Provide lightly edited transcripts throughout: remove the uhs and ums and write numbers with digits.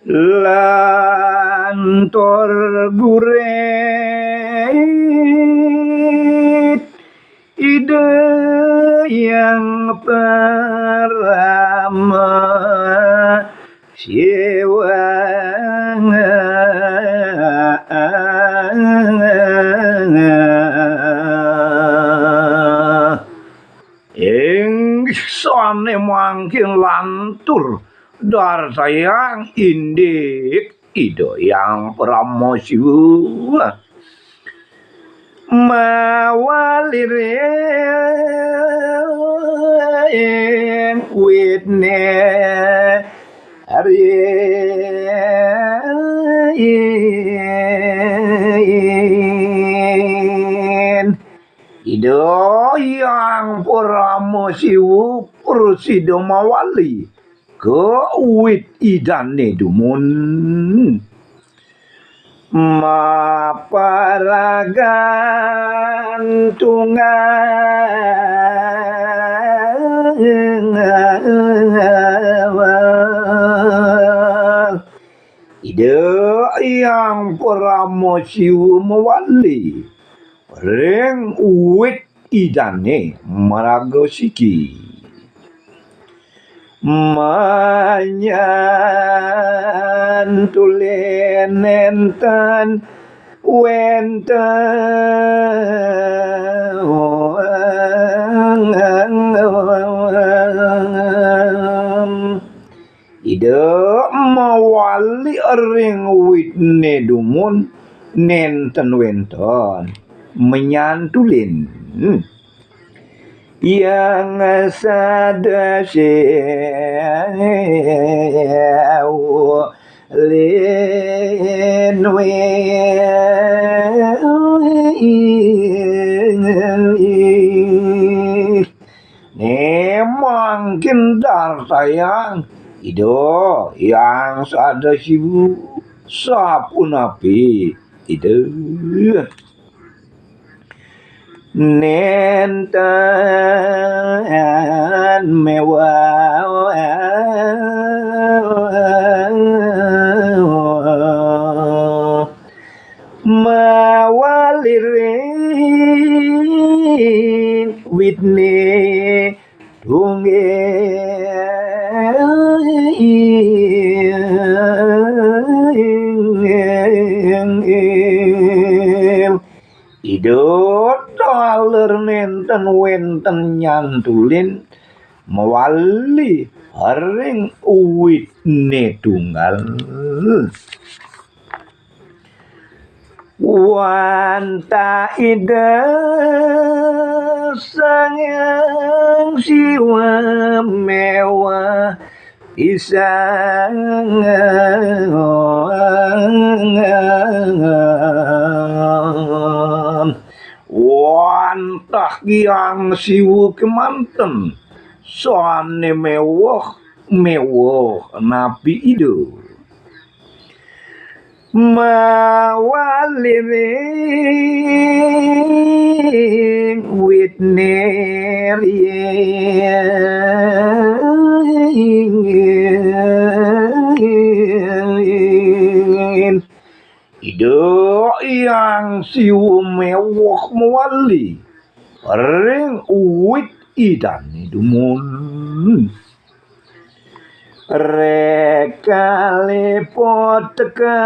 lantur gurit ide yang perama siwang ing sane mangkin lantur dar sayang indik ido yang pramosiwa mawaliring witne arien ido yang pramosiwa pursido mawali ke wit idane dumun maparagan tunggal ide yang pramosiwa mawali ring wit idane maraga siki manyantulen enten ide mawali ring witne dumun nenten wenten menyantulin yang sadase lenwe mangkin dar sayang ido yang sadase sapunapi ide nenten mewah mawaliring witne tunggal idot taler nenten wenten nyantulin mawali haring witne tunggal wanta ide sangang siwa mewah isang wantah yang siwu kemanten soane mewah nabi ido mawaliring witne ido yang siwu mewah mawali ring wit idane dumun rekale poteka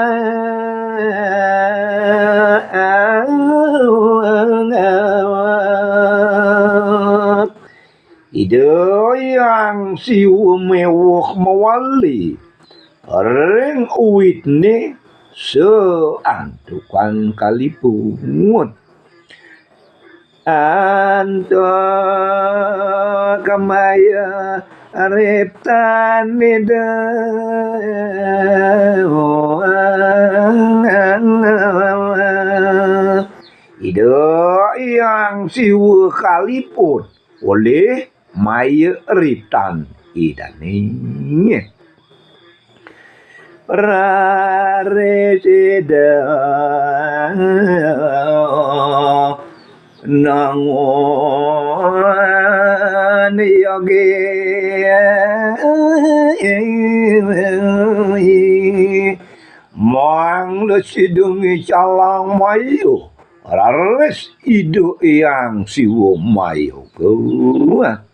ide yang siwu mewah mawali ring witne seantukan kaliput anto kamaya reptan ida ide yang siwu kaliput oleh maya reptan idane raresida nangon yoge le sidungi calang mayo rares idu yang siwo mayo kuat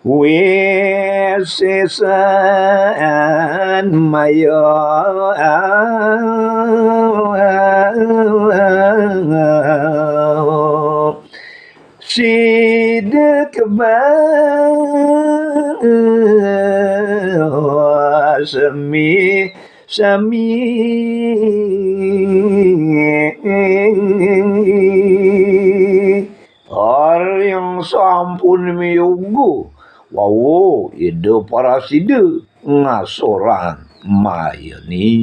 wesesan mayo sidek semi sami yang sampun miyugu wawo ide para side ngasoran mayani